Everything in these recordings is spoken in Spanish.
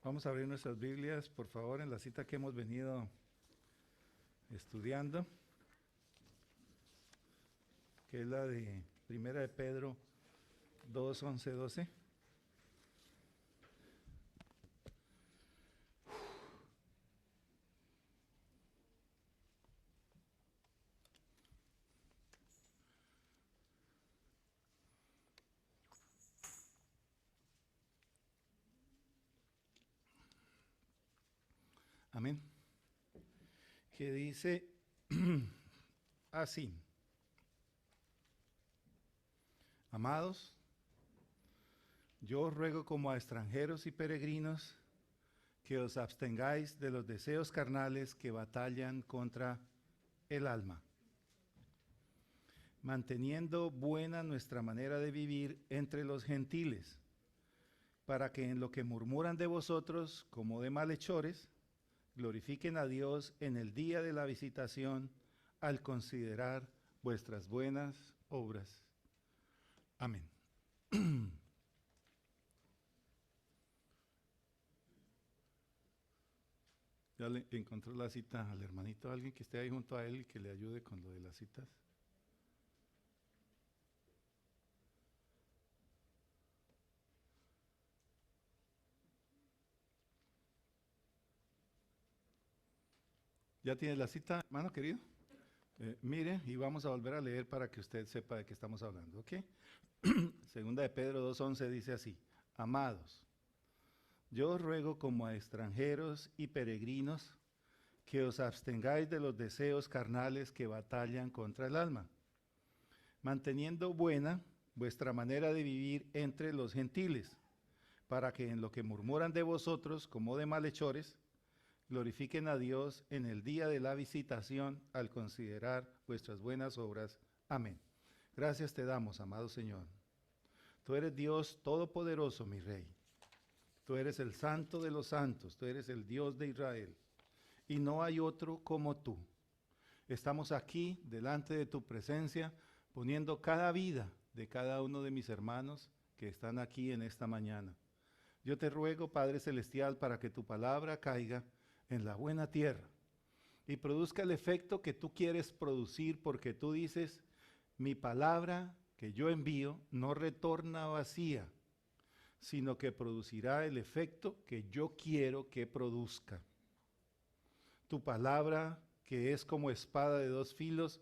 Vamos a abrir nuestras Biblias, por favor, en la cita que hemos venido estudiando, que es la de Primera de Pedro 2, 11, 12. Amén. Que dice así: Amados, yo os ruego como a extranjeros y peregrinos que os abstengáis de los deseos carnales que batallan contra el alma, manteniendo buena nuestra manera de vivir entre los gentiles, para que en lo que murmuran de vosotros como de malhechores, glorifiquen a Dios en el día de la visitación al considerar vuestras buenas obras. Amén. Ya le encontró la cita al hermanito, alguien que esté ahí junto a él y que le ayude con lo de las citas. ¿Ya tiene la cita, hermano querido? Mire, y vamos a volver a leer para que usted sepa de qué estamos hablando, ¿ok? Segunda de Pedro 2:11 dice así: Amados, yo os ruego como a extranjeros y peregrinos que os abstengáis de los deseos carnales que batallan contra el alma, manteniendo buena vuestra manera de vivir entre los gentiles, para que en lo que murmuran de vosotros como de malhechores, glorifiquen a Dios en el día de la visitación al considerar vuestras buenas obras. Amén. Gracias te damos, amado Señor. Tú eres Dios todopoderoso, mi Rey. Tú eres el Santo de los santos, tú eres el Dios de Israel. Y no hay otro como tú. Estamos aquí delante de tu presencia, poniendo cada vida de cada uno de mis hermanos que están aquí en esta mañana. Yo te ruego, Padre Celestial, para que tu palabra caiga en la buena tierra y produzca el efecto que tú quieres producir, porque tú dices, mi palabra que yo envío no retorna vacía, sino que producirá el efecto que yo quiero que produzca. Tu palabra, que es como espada de dos filos,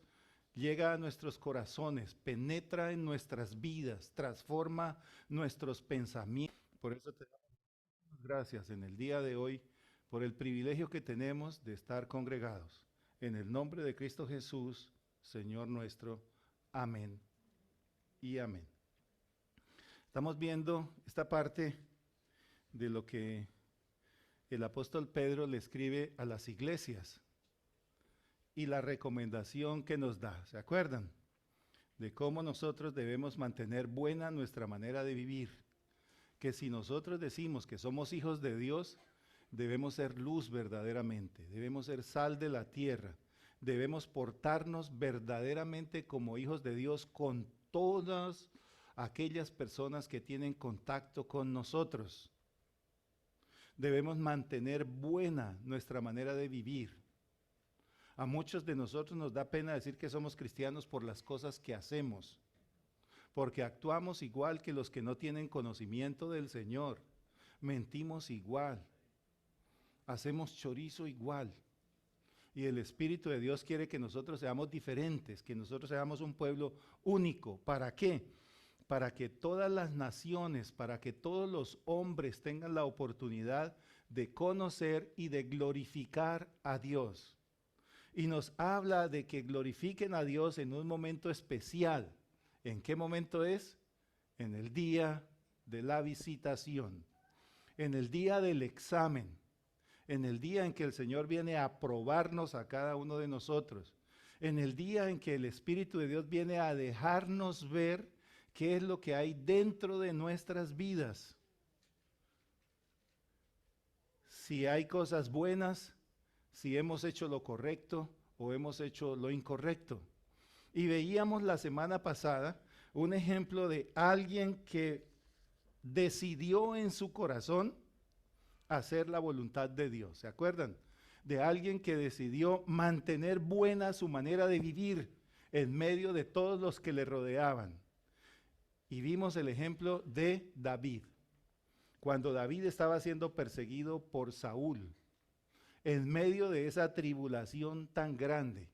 llega a nuestros corazones, penetra en nuestras vidas, transforma nuestros pensamientos. Por eso te damos gracias en el día de hoy por el privilegio que tenemos de estar congregados. En el nombre de Cristo Jesús, Señor nuestro. Amén y amén. Estamos viendo esta parte de lo que el apóstol Pedro le escribe a las iglesias y la recomendación que nos da. ¿Se acuerdan? De cómo nosotros debemos mantener buena nuestra manera de vivir. Que si nosotros decimos que somos hijos de Dios, debemos ser luz verdaderamente, debemos ser sal de la tierra, debemos portarnos verdaderamente como hijos de Dios con todas aquellas personas que tienen contacto con nosotros. Debemos mantener buena nuestra manera de vivir. A muchos de nosotros nos da pena decir que somos cristianos por las cosas que hacemos, porque actuamos igual que los que no tienen conocimiento del Señor, mentimos igual, hacemos chorizo igual. Y el Espíritu de Dios quiere que nosotros seamos diferentes, que nosotros seamos un pueblo único. ¿Para qué? Para que todas las naciones, para que todos los hombres tengan la oportunidad de conocer y de glorificar a Dios. Y nos habla de que glorifiquen a Dios en un momento especial. ¿En qué momento es? En el día de la visitación, en el día del examen, en el día en que el Señor viene a probarnos a cada uno de nosotros, en el día en que el Espíritu de Dios viene a dejarnos ver qué es lo que hay dentro de nuestras vidas. Si hay cosas buenas, si hemos hecho lo correcto o hemos hecho lo incorrecto. Y veíamos la semana pasada un ejemplo de alguien que decidió en su corazón hacer la voluntad de Dios. ¿Se acuerdan? De alguien que decidió mantener buena su manera de vivir en medio de todos los que le rodeaban. Y vimos el ejemplo de David. Cuando David estaba siendo perseguido por Saúl, en medio de esa tribulación tan grande,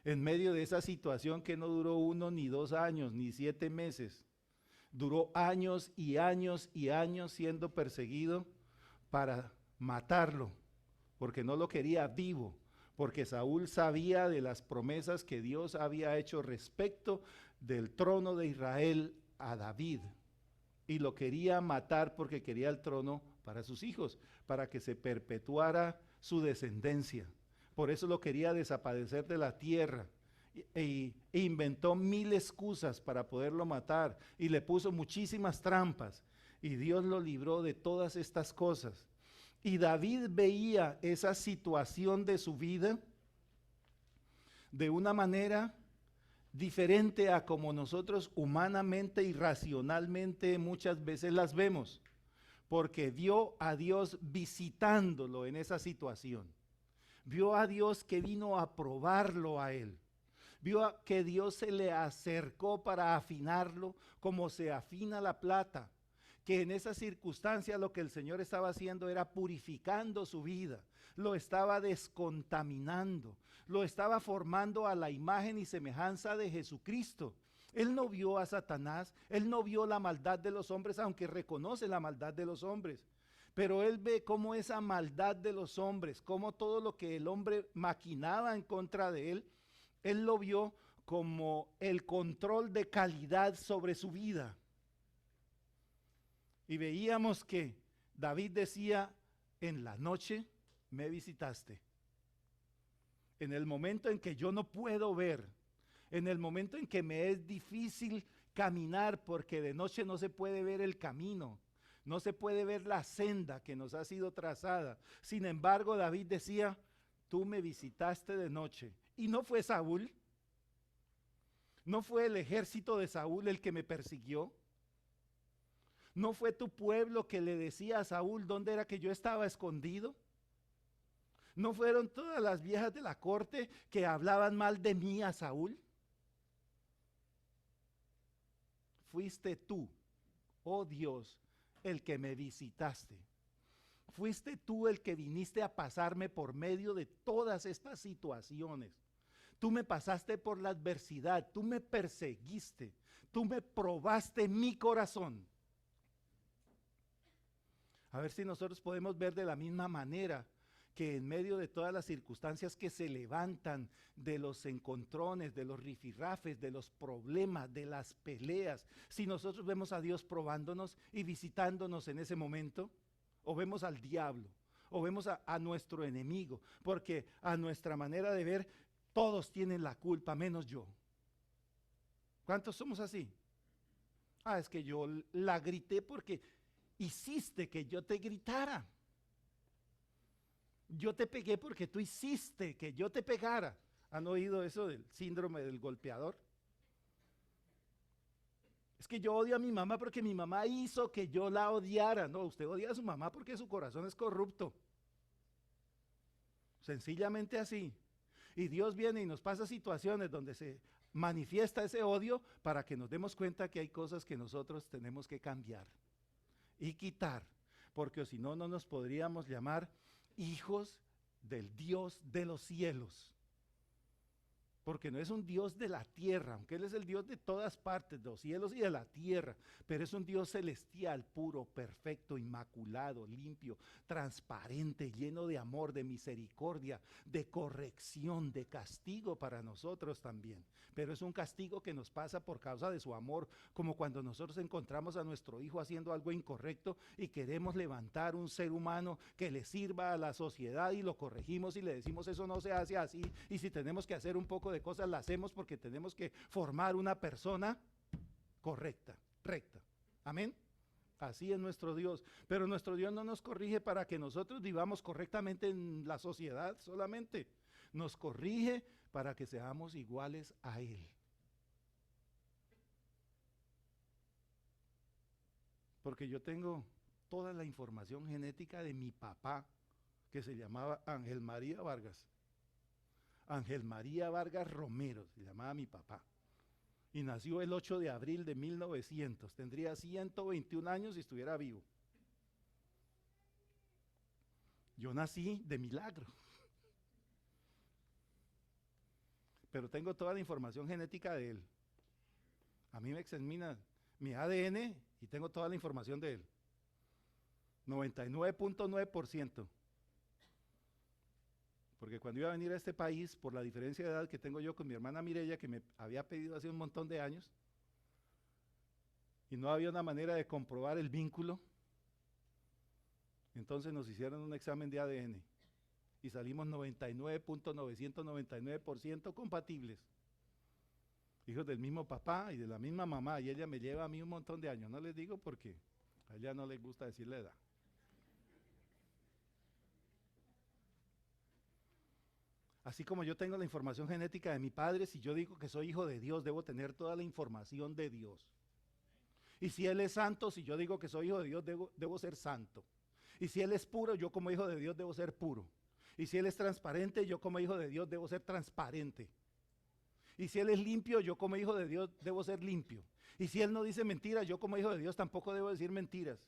en medio de esa situación que no duró 1 ni 2 años, ni 7 meses, duró años y años y años siendo perseguido para matarlo, porque no lo quería vivo, porque Saúl sabía de las promesas que Dios había hecho respecto del trono de Israel a David, y lo quería matar porque quería el trono para sus hijos, para que se perpetuara su descendencia. Por eso lo quería desaparecer de la tierra. E inventó 1000 excusas para poderlo matar y le puso muchísimas trampas, y Dios lo libró de todas estas cosas. Y David veía esa situación de su vida de una manera diferente a como nosotros humanamente y racionalmente muchas veces las vemos, porque vio a Dios visitándolo en esa situación. Vio a Dios que vino a probarlo a él. Vio que Dios se le acercó para afinarlo como se afina la plata. Que en esa circunstancia lo que el Señor estaba haciendo era purificando su vida. Lo estaba descontaminando. Lo estaba formando a la imagen y semejanza de Jesucristo. Él no vio a Satanás. Él no vio la maldad de los hombres, aunque reconoce la maldad de los hombres. Pero él ve cómo esa maldad de los hombres, cómo todo lo que el hombre maquinaba en contra de él, él lo vio como el control de calidad sobre su vida. Y veíamos que David decía, en la noche me visitaste. En el momento en que yo no puedo ver, en el momento en que me es difícil caminar porque de noche no se puede ver el camino, no se puede ver la senda que nos ha sido trazada. Sin embargo, David decía, tú me visitaste de noche. Y no fue Saúl, no fue el ejército de Saúl el que me persiguió. ¿No fue tu pueblo que le decía a Saúl dónde era que yo estaba escondido? ¿No fueron todas las viejas de la corte que hablaban mal de mí a Saúl? Fuiste tú, oh Dios, el que me visitaste. Fuiste tú el que viniste a pasarme por medio de todas estas situaciones. Tú me pasaste por la adversidad, tú me perseguiste, tú me probaste mi corazón. A ver si nosotros podemos ver de la misma manera que en medio de todas las circunstancias que se levantan, de los encontrones, de los rifirrafes, de los problemas, de las peleas, si nosotros vemos a Dios probándonos y visitándonos en ese momento, o vemos al diablo, o vemos a nuestro enemigo, porque a nuestra manera de ver, todos tienen la culpa, menos yo. ¿Cuántos somos así? Es que yo la grité porque hiciste que yo te gritara. Yo te pegué porque tú hiciste que yo te pegara. ¿Han oído eso del síndrome del golpeador? Es que yo odio a mi mamá porque mi mamá hizo que yo la odiara. No, usted odia a su mamá porque su corazón es corrupto. Sencillamente así. Y Dios viene y nos pasa situaciones donde se manifiesta ese odio para que nos demos cuenta que hay cosas que nosotros tenemos que cambiar y quitar, porque si no, no nos podríamos llamar hijos del Dios de los cielos, porque no es un Dios de la tierra, aunque Él es el Dios de todas partes, de los cielos y de la tierra, pero es un Dios celestial, puro, perfecto, inmaculado, limpio, transparente, lleno de amor, de misericordia, de corrección, de castigo para nosotros también. Pero es un castigo que nos pasa por causa de su amor, como cuando nosotros encontramos a nuestro hijo haciendo algo incorrecto y queremos levantar un ser humano que le sirva a la sociedad y lo corregimos y le decimos eso no se hace así, y si tenemos que hacer un poco de cosas las hacemos porque tenemos que formar una persona correcta, recta. Amén. Así es nuestro Dios, pero nuestro Dios no nos corrige para que nosotros vivamos correctamente en la sociedad solamente, nos corrige para que seamos iguales a Él. Porque yo tengo toda la información genética de mi papá, que se llamaba Ángel María Vargas. Ángel María Vargas Romero, se llamaba mi papá. Y nació el 8 de abril de 1900. Tendría 121 años si estuviera vivo. Yo nací de milagro. Pero tengo toda la información genética de él. A mí me examina mi ADN y tengo toda la información de él. 99.9%. Porque cuando iba a venir a este país, por la diferencia de edad que tengo yo con mi hermana Mireya, que me había pedido hace un montón de años, y no había una manera de comprobar el vínculo, entonces nos hicieron un examen de ADN y salimos 99.999% compatibles. Hijos del mismo papá y de la misma mamá, y ella me lleva a mí un montón de años. No les digo porque a ella no le gusta decir la edad. Así como yo tengo la información genética de mi padre, si yo digo que soy hijo de Dios, debo tener toda la información de Dios. Y si Él es santo, si yo digo que soy hijo de Dios, debo ser santo. Y si Él es puro, yo como hijo de Dios debo ser puro. Y si Él es transparente, yo como hijo de Dios debo ser transparente. Y si Él es limpio, yo como hijo de Dios debo ser limpio. Y si Él no dice mentiras, yo como hijo de Dios tampoco debo decir mentiras.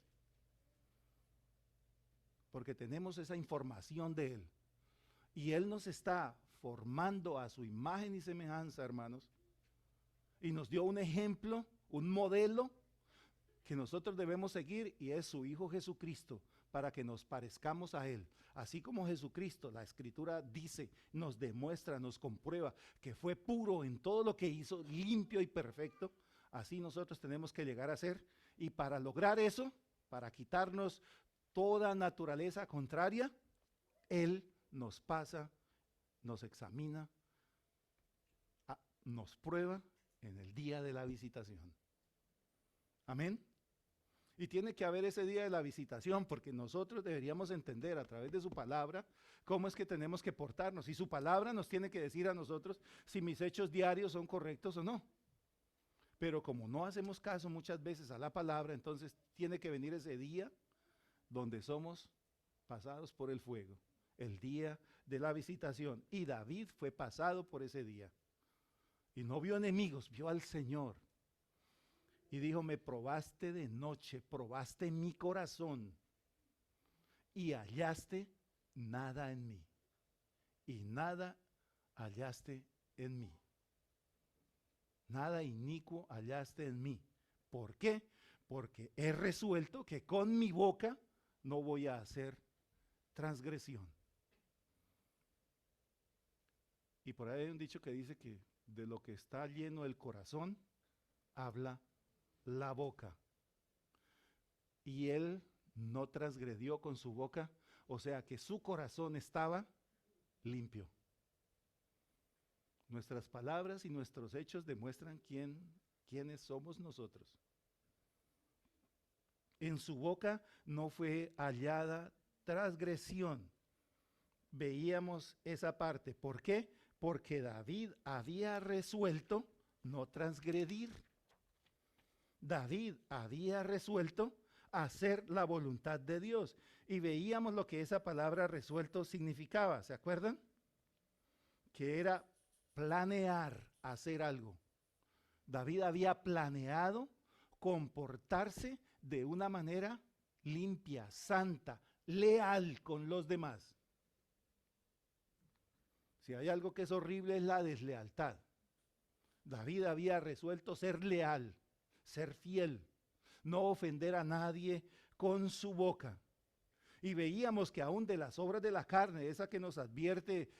Porque tenemos esa información de Él. Y Él nos está formando a su imagen y semejanza, hermanos. Y nos dio un ejemplo, un modelo que nosotros debemos seguir, y es su Hijo Jesucristo, para que nos parezcamos a Él. Así como Jesucristo, la Escritura dice, nos demuestra, nos comprueba que fue puro en todo lo que hizo, limpio y perfecto, así nosotros tenemos que llegar a ser. Y para lograr eso, para quitarnos toda naturaleza contraria, Él nos pasa, nos examina, nos prueba en el día de la visitación. Amén. Y tiene que haber ese día de la visitación, porque nosotros deberíamos entender a través de su palabra cómo es que tenemos que portarnos. Y su palabra nos tiene que decir a nosotros si mis hechos diarios son correctos o no. Pero como no hacemos caso muchas veces a la palabra, entonces tiene que venir ese día donde somos pasados por el fuego, el día de la visitación. Y David fue pasado por ese día. Y no vio enemigos, vio al Señor. Y dijo, me probaste de noche, probaste mi corazón y hallaste nada en mí. Y nada hallaste en mí. Nada inicuo hallaste en mí. ¿Por qué? Porque he resuelto que con mi boca no voy a hacer transgresión. Y por ahí hay un dicho que dice que de lo que está lleno el corazón, habla la boca. Y él no transgredió con su boca, o sea que su corazón estaba limpio. Nuestras palabras y nuestros hechos demuestran quiénes somos nosotros. En su boca no fue hallada transgresión. Veíamos esa parte. ¿Por qué? Porque David había resuelto no transgredir. David había resuelto hacer la voluntad de Dios. Y veíamos lo que esa palabra resuelto significaba, ¿se acuerdan? Que era planear hacer algo. David había planeado comportarse de una manera limpia, santa, leal con los demás. Si hay algo que es horrible es la deslealtad. David había resuelto ser leal, ser fiel, no ofender a nadie con su boca. Y veíamos que aún de las obras de la carne, esa que nos advierte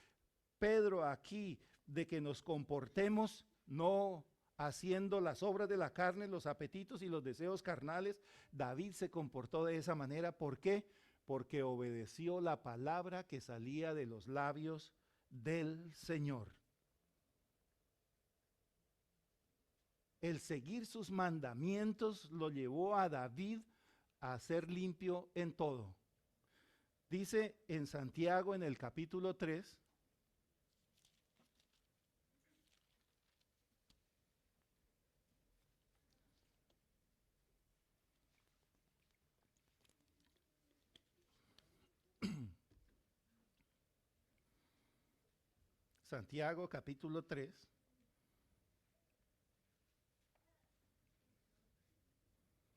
Pedro aquí, de que nos comportemos no haciendo las obras de la carne, los apetitos y los deseos carnales, David se comportó de esa manera. ¿Por qué? Porque obedeció la palabra que salía de los labios del Señor. El seguir sus mandamientos lo llevó a David a ser limpio en todo. Dice en Santiago en el capítulo 3, Santiago capítulo 3.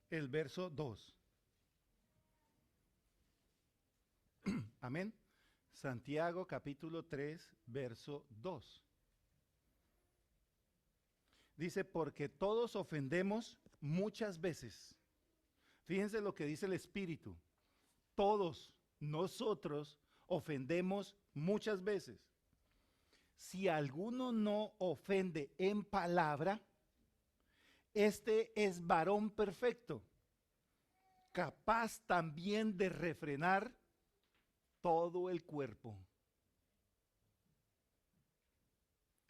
El verso 2. Amén. Santiago capítulo 3, verso 2. Dice, porque todos ofendemos muchas veces. Fíjense lo que dice el Espíritu. Todos nosotros ofendemos muchas veces. Si alguno no ofende en palabra, este es varón perfecto, capaz también de refrenar todo el cuerpo.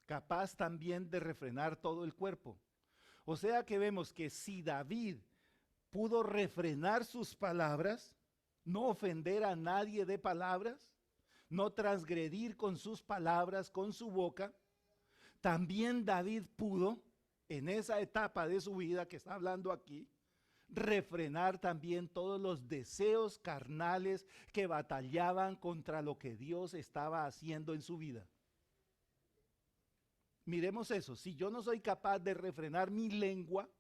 Capaz también de refrenar todo el cuerpo. O sea que vemos que si David pudo refrenar sus palabras, no ofender a nadie de palabras, no transgredir con sus palabras, con su boca, también David pudo, en esa etapa de su vida que está hablando aquí, refrenar también todos los deseos carnales que batallaban contra lo que Dios estaba haciendo en su vida. Miremos eso, si yo no soy capaz de refrenar mi lengua,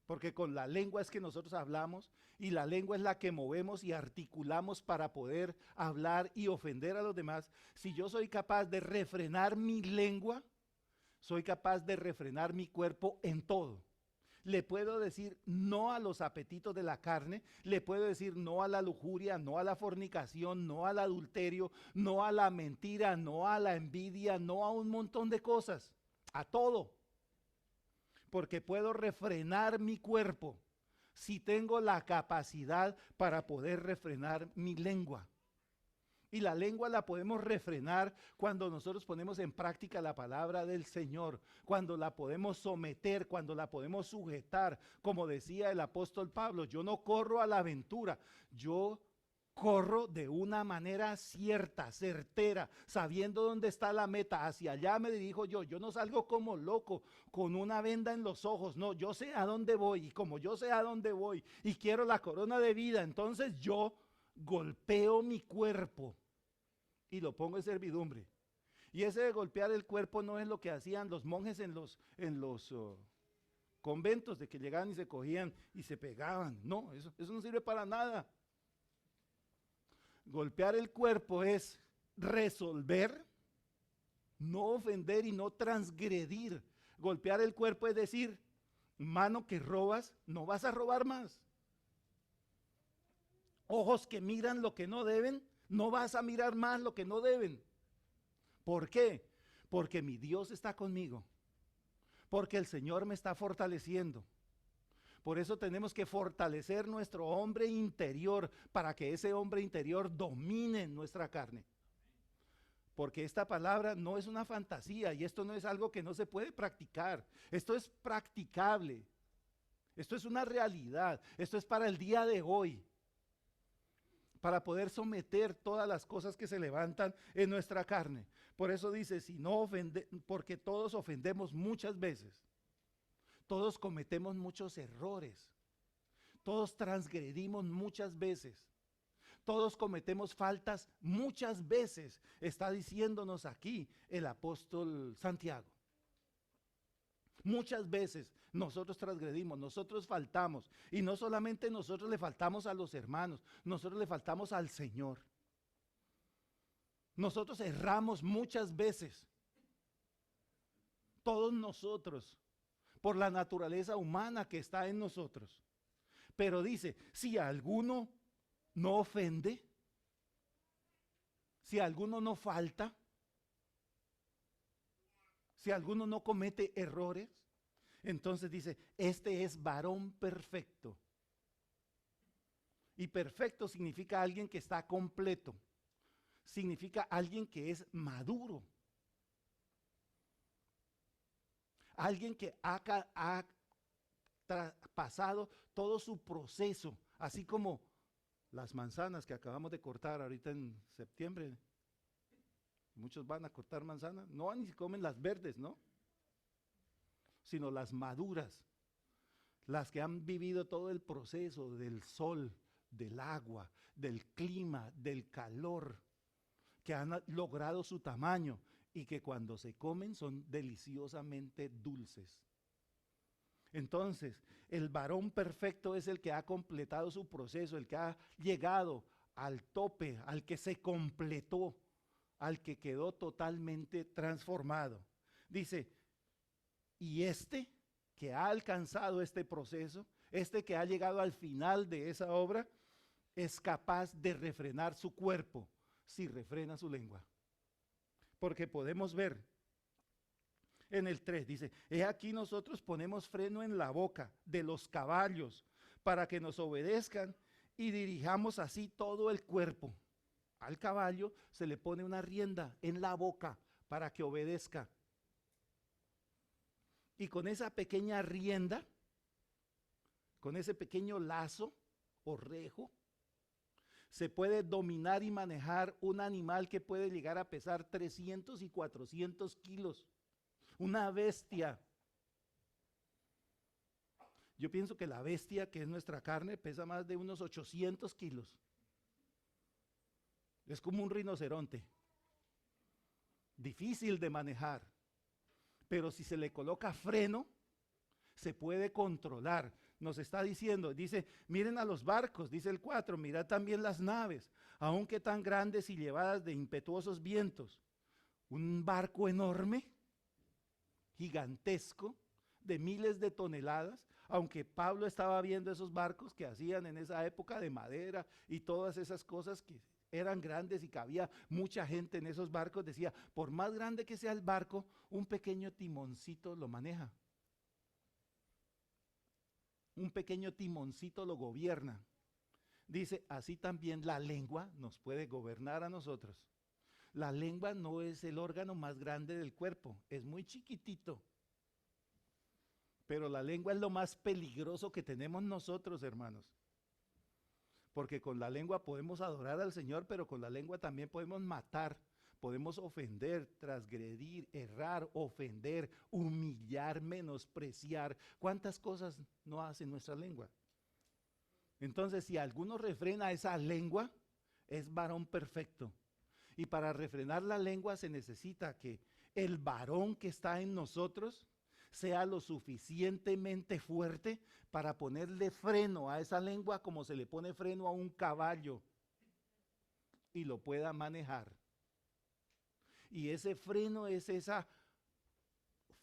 porque con la lengua es que nosotros hablamos y la lengua es la que movemos y articulamos para poder hablar y ofender a los demás. Si yo soy capaz de refrenar mi lengua, soy capaz de refrenar mi cuerpo en todo. Le puedo decir no a los apetitos de la carne, le puedo decir no a la lujuria, no a la fornicación, no al adulterio, no a la mentira, no a la envidia, no a un montón de cosas, a todo. Porque puedo refrenar mi cuerpo si tengo la capacidad para poder refrenar mi lengua. Y la lengua la podemos refrenar cuando nosotros ponemos en práctica la palabra del Señor, cuando la podemos someter, cuando la podemos sujetar. Como decía el apóstol Pablo, yo no corro a la aventura, yo corro de una manera cierta, certera, sabiendo dónde está la meta. Hacia allá me dirijo yo. Yo no salgo como loco con una venda en los ojos. No, yo sé a dónde voy. Y como yo sé a dónde voy y quiero la corona de vida, entonces yo golpeo mi cuerpo y lo pongo en servidumbre. Y ese de golpear el cuerpo no es lo que hacían los monjes en los conventos, de que llegaban y se cogían y se pegaban. No, eso no sirve para nada. Golpear el cuerpo es resolver, no ofender y no transgredir. Golpear el cuerpo es decir, mano que robas, no vas a robar más. Ojos que miran lo que no deben, no vas a mirar más lo que no deben. ¿Por qué? Porque mi Dios está conmigo. Porque el Señor me está fortaleciendo. Por eso tenemos que fortalecer nuestro hombre interior para que ese hombre interior domine nuestra carne. Porque esta palabra no es una fantasía y esto no es algo que no se puede practicar. Esto es practicable. Esto es una realidad. Esto es para el día de hoy. Para poder someter todas las cosas que se levantan en nuestra carne. Por eso dice, si no ofende, porque todos ofendemos muchas veces. Todos cometemos muchos errores. Todos transgredimos muchas veces. Todos cometemos faltas muchas veces. Está diciéndonos aquí el apóstol Santiago. Muchas veces nosotros transgredimos, nosotros faltamos. Y no solamente nosotros le faltamos a los hermanos, nosotros le faltamos al Señor. Nosotros erramos muchas veces. Todos nosotros, por la naturaleza humana que está en nosotros. Pero dice, si alguno no ofende, si alguno no falta, si alguno no comete errores, entonces dice, este es varón perfecto. Y perfecto significa alguien que está completo. Significa alguien que es maduro. Alguien que ha pasado todo su proceso, así como las manzanas que acabamos de cortar ahorita en septiembre. Muchos van a cortar manzanas, no van ni comen las verdes, ¿no? Sino las maduras, las que han vivido todo el proceso del sol, del agua, del clima, del calor, que han logrado su tamaño. y que cuando se comen son deliciosamente dulces. Entonces, el varón perfecto es el que ha completado su proceso, el que ha llegado al tope, al que se completó, al que quedó totalmente transformado. Dice, y este que ha alcanzado este proceso, este que ha llegado al final de esa obra, es capaz de refrenar su cuerpo si refrena su lengua. Porque podemos ver en el 3, dice, he aquí nosotros ponemos freno en la boca de los caballos para que nos obedezcan y dirijamos así todo el cuerpo. Al caballo se le pone una rienda en la boca para que obedezca. Y con esa pequeña rienda, con ese pequeño lazo o rejo, se puede dominar y manejar un animal que puede llegar a pesar 300 y 400 kilos. Una bestia. Yo pienso que la bestia, que es nuestra carne, pesa más de unos 800 kilos. Es como un rinoceronte. Difícil de manejar. Pero si se le coloca freno, se puede controlar. Nos está diciendo, dice, miren a los barcos, dice el 4, mirad también las naves, aunque tan grandes y llevadas de impetuosos vientos. Un barco enorme, gigantesco, de miles de toneladas, aunque Pablo estaba viendo esos barcos que hacían en esa época de madera y todas esas cosas que eran grandes y cabía mucha gente en esos barcos, decía, por más grande que sea el barco, un pequeño timoncito lo maneja. Un pequeño timoncito lo gobierna. Dice, así también la lengua nos puede gobernar a nosotros. La lengua no es el órgano más grande del cuerpo, es muy chiquitito. Pero la lengua es lo más peligroso que tenemos nosotros, hermanos. Porque con la lengua podemos adorar al Señor, pero con la lengua también podemos matar, podemos ofender, transgredir, errar, ofender, humillar, menospreciar. ¿Cuántas cosas no hace nuestra lengua? Entonces, si alguno refrena esa lengua, es varón perfecto. Y para refrenar la lengua se necesita que el varón que está en nosotros sea lo suficientemente fuerte para ponerle freno a esa lengua como se le pone freno a un caballo y lo pueda manejar. Y ese freno es esa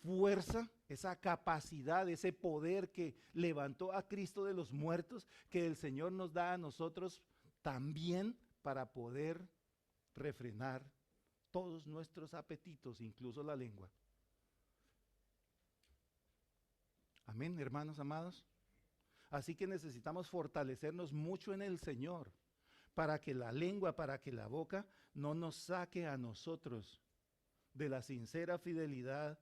fuerza, esa capacidad, ese poder que levantó a Cristo de los muertos, que el Señor nos da a nosotros también para poder refrenar todos nuestros apetitos, incluso la lengua. Amén, hermanos amados. Así que necesitamos fortalecernos mucho en el Señor para que la lengua, para que la boca no nos saque a nosotros de la sincera fidelidad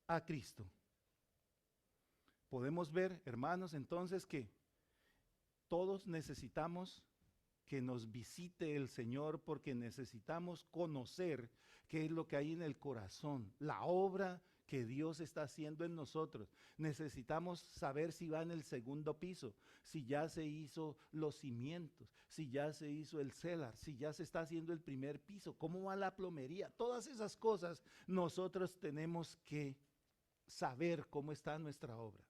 a Cristo. Podemos ver, hermanos, entonces que todos necesitamos que nos visite el Señor porque necesitamos conocer qué es lo que hay en el corazón, la obra que Dios está haciendo en nosotros. Necesitamos saber si va en el segundo piso, si ya se hizo los cimientos, si ya se hizo el celar, si ya se está haciendo el primer piso, cómo va la plomería. Todas esas cosas nosotros tenemos que saber cómo está nuestra obra.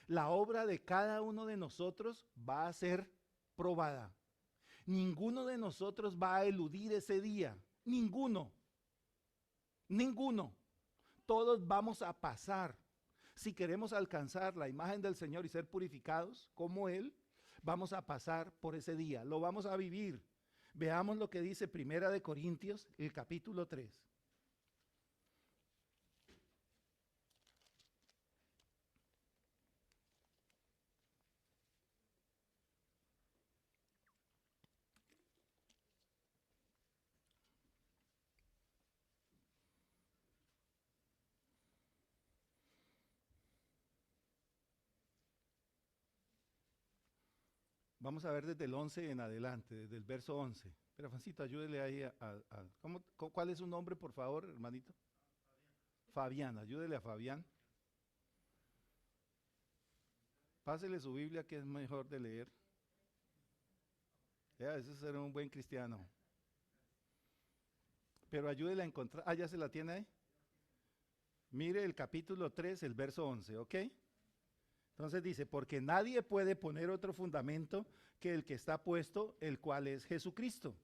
La obra de cada uno de nosotros va a ser probada. Ninguno de nosotros va a eludir ese día. Ninguno. Ninguno. Todos vamos a pasar. Si queremos alcanzar la imagen del Señor y ser purificados como Él, vamos a pasar por ese día. Lo vamos a vivir. Veamos lo que dice Primera de Corintios, el capítulo 3. Vamos a ver desde el 11 en adelante, desde el verso 11. Pero Fancito, ayúdele ahí ¿cuál es su nombre, por favor, hermanito? Fabián, ayúdele a Fabián. Pásele su Biblia, que es mejor de leer. Eso es ser un buen cristiano. Pero ayúdele a encontrar. Ah, ¿ya se la tiene ahí? Mire el capítulo 3, el verso 11, ¿ok? Entonces dice, porque nadie puede poner otro fundamento que el que está puesto, el cual es Jesucristo.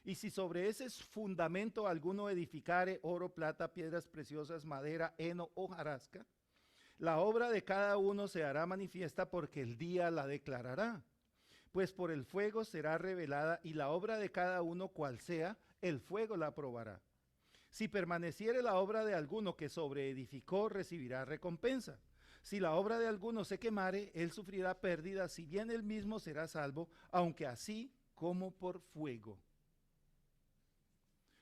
Y si sobre ese fundamento alguno edificare oro, plata, piedras preciosas, madera, heno o hojarasca, la obra de cada uno se hará manifiesta porque el día la declarará. Pues por el fuego será revelada y la obra de cada uno cual sea, el fuego la probará. Si permaneciere la obra de alguno que sobreedificó, recibirá recompensa. Si la obra de alguno se quemare, él sufrirá pérdida, si bien él mismo será salvo, aunque así como por fuego.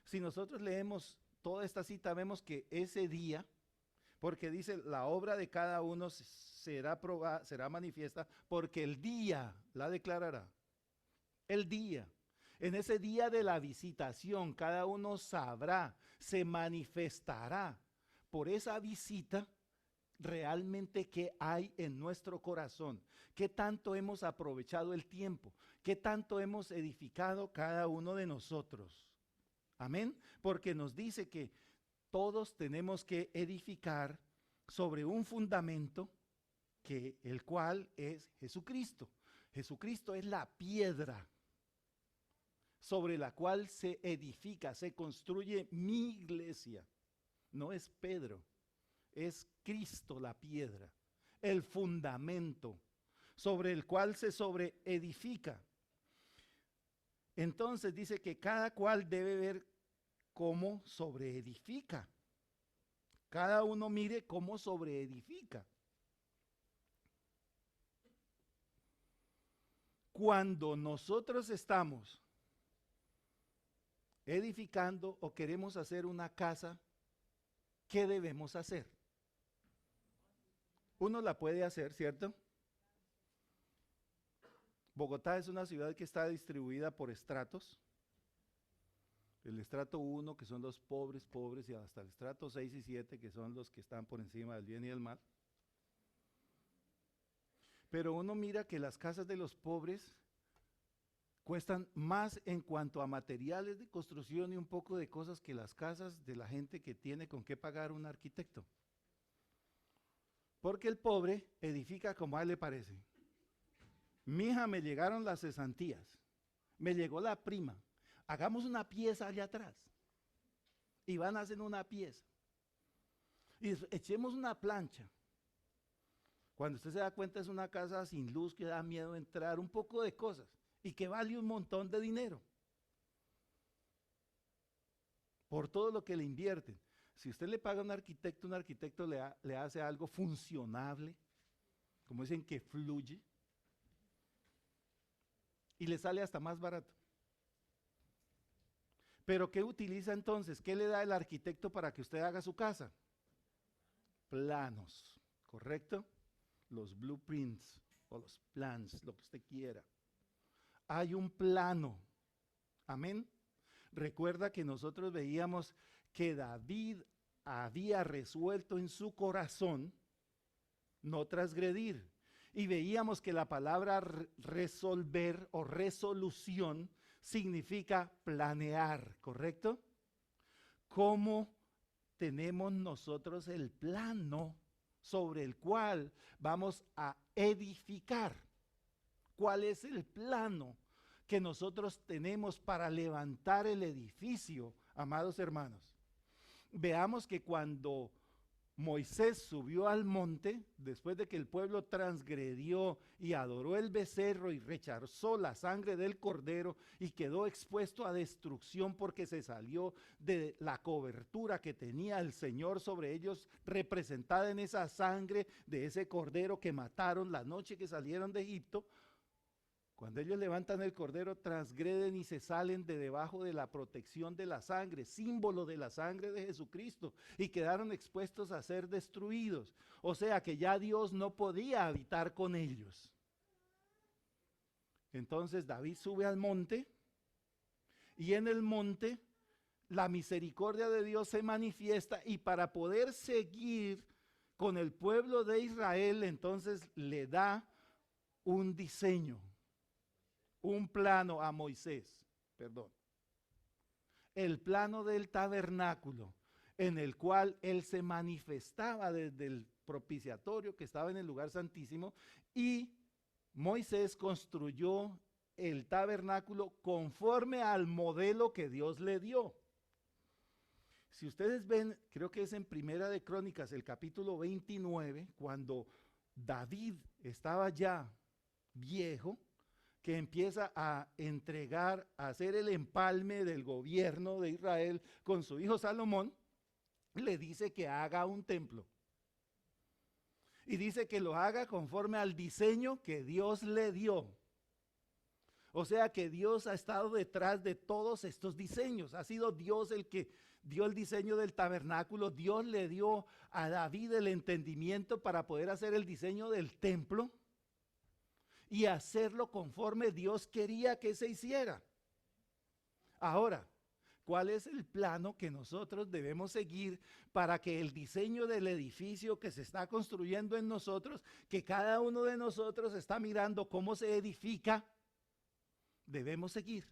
Si nosotros leemos toda esta cita, vemos que ese día, porque dice la obra de cada uno será manifiesta, porque el día la declarará. El día. En ese día de la visitación, cada uno sabrá, se manifestará por esa visita realmente qué hay en nuestro corazón, qué tanto hemos aprovechado el tiempo, qué tanto hemos edificado cada uno de nosotros. Amén, porque nos dice que todos tenemos que edificar sobre un fundamento que el cual es Jesucristo. Jesucristo es la piedra sobre la cual se edifica, se construye mi iglesia. No es Pedro, es Cristo la piedra, el fundamento sobre el cual se sobreedifica. Entonces dice que cada cual debe ver cómo sobreedifica. Cada uno mire cómo sobreedifica. Cuando nosotros estamos edificando o queremos hacer una casa, ¿qué debemos hacer? Uno la puede hacer, ¿cierto? Bogotá es una ciudad que está distribuida por estratos. El estrato 1, que son los pobres, y hasta el estrato 6 y 7, que son los que están por encima del bien y del mal. Pero uno mira que las casas de los pobres cuestan más en cuanto a materiales de construcción y un poco de cosas que las casas de la gente que tiene con qué pagar un arquitecto. Porque el pobre edifica como a él le parece. Mija, me llegaron las cesantías, me llegó la prima, hagamos una pieza allá atrás. Y van a hacer una pieza. Y echemos una plancha. Cuando usted se da cuenta es una casa sin luz que da miedo entrar, un poco de cosas. Y que vale un montón de dinero. Por todo lo que le invierten. Si usted le paga a un arquitecto le hace algo funcionable, como dicen que fluye, y le sale hasta más barato. Pero ¿qué utiliza entonces? ¿Qué le da el arquitecto para que usted haga su casa? Planos, ¿correcto? Los blueprints o los plans, lo que usted quiera. Hay un plano, amén. Recuerda que nosotros veíamos que David había resuelto en su corazón no transgredir. Y veíamos que la palabra resolver o resolución significa planear, ¿correcto? ¿Cómo tenemos nosotros el plano sobre el cual vamos a edificar? ¿Cuál es el plano que nosotros tenemos para levantar el edificio, amados hermanos? Veamos que cuando Moisés subió al monte, después de que el pueblo transgredió y adoró el becerro y rechazó la sangre del cordero y quedó expuesto a destrucción porque se salió de la cobertura que tenía el Señor sobre ellos, representada en esa sangre de ese cordero que mataron la noche que salieron de Egipto. Cuando ellos levantan el cordero, transgreden y se salen de debajo de la protección de la sangre, símbolo de la sangre de Jesucristo, y quedaron expuestos a ser destruidos. O sea que ya Dios no podía habitar con ellos. Entonces David sube al monte, y en el monte la misericordia de Dios se manifiesta, y para poder seguir con el pueblo de Israel, entonces le da un diseño. Un plano a Moisés, perdón. El plano del tabernáculo. en el cual Él se manifestaba desde el propiciatorio que estaba en el lugar santísimo, y Moisés construyó el tabernáculo conforme al modelo que Dios le dio. Si ustedes ven, creo que es en Primera de Crónicas, el capítulo 29, cuando David estaba ya viejo, que empieza a entregar, a hacer el empalme del gobierno de Israel con su hijo Salomón, le dice que haga un templo. Y dice que lo haga conforme al diseño que Dios le dio. O sea que Dios ha estado detrás de todos estos diseños. Ha sido Dios el que dio el diseño del tabernáculo. Dios le dio a David el entendimiento para poder hacer el diseño del templo y hacerlo conforme Dios quería que se hiciera. Ahora, ¿cuál es el plano que nosotros debemos seguir para que el diseño del edificio que se está construyendo en nosotros, que cada uno de nosotros está mirando cómo se edifica, debemos seguir?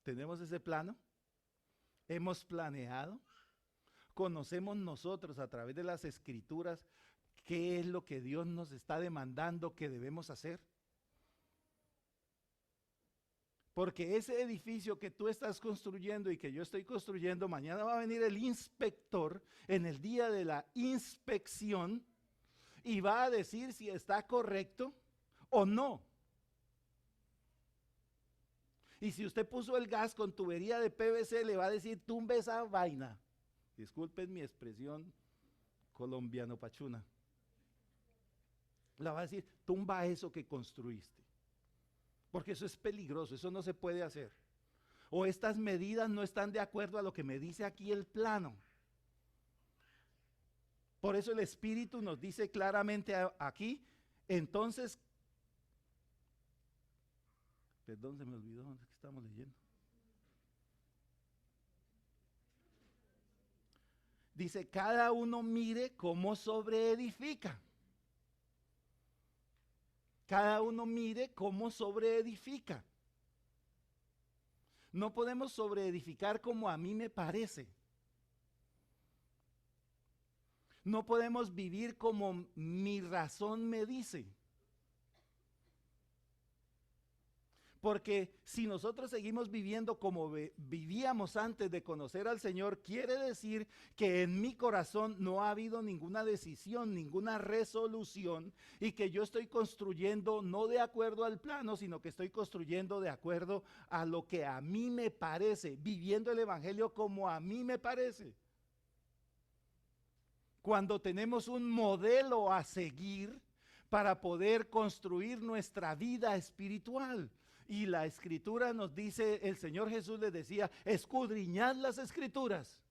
¿Tenemos ese plano? ¿Hemos planeado? ¿Conocemos nosotros a través de las escrituras qué es lo que Dios nos está demandando que debemos hacer? Porque ese edificio que tú estás construyendo y que yo estoy construyendo, mañana va a venir el inspector en el día de la inspección y va a decir si está correcto o no. Y si usted puso el gas con tubería de PVC, le va a decir, tumbe esa vaina. Disculpen mi expresión colombiano pachuna. Le va a decir, tumba eso que construiste. Porque eso es peligroso, eso no se puede hacer. O estas medidas no están de acuerdo a lo que me dice aquí el plano. Por eso el Espíritu nos dice claramente aquí, entonces, perdón, se me olvidó dónde estamos leyendo. Dice, cada uno mire cómo sobreedifica. Cada uno mire cómo sobreedifica. No podemos sobreedificar como a mí me parece. No podemos vivir como mi razón me dice. Porque si nosotros seguimos viviendo como vivíamos antes de conocer al Señor, quiere decir que en mi corazón no ha habido ninguna decisión, ninguna resolución, y que yo estoy construyendo no de acuerdo al plano, sino que estoy construyendo de acuerdo a lo que a mí me parece, viviendo el Evangelio como a mí me parece. Cuando tenemos un modelo a seguir para poder construir nuestra vida espiritual. Y la Escritura nos dice, el Señor Jesús les decía, escudriñad las Escrituras,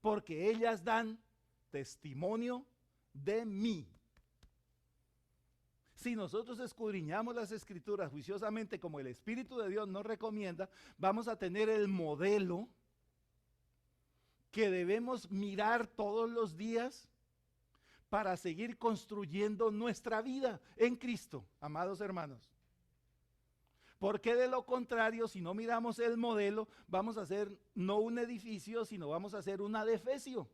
porque ellas dan testimonio de mí. Si nosotros escudriñamos las Escrituras juiciosamente como el Espíritu de Dios nos recomienda, vamos a tener el modelo que debemos mirar todos los días para seguir construyendo nuestra vida en Cristo, amados hermanos. Porque de lo contrario, si no miramos el modelo, vamos a hacer no un edificio, sino vamos a hacer un adefesio,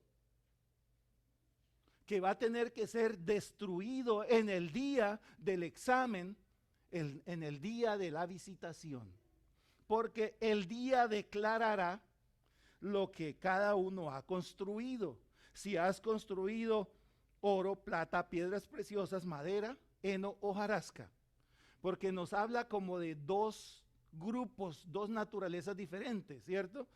que va a tener que ser destruido en el día del examen, en el día de la visitación. Porque el día declarará lo que cada uno ha construido. Si has construido oro, plata, piedras preciosas, madera, heno, hojarasca. Porque nos habla como de dos grupos, dos naturalezas diferentes, ¿cierto?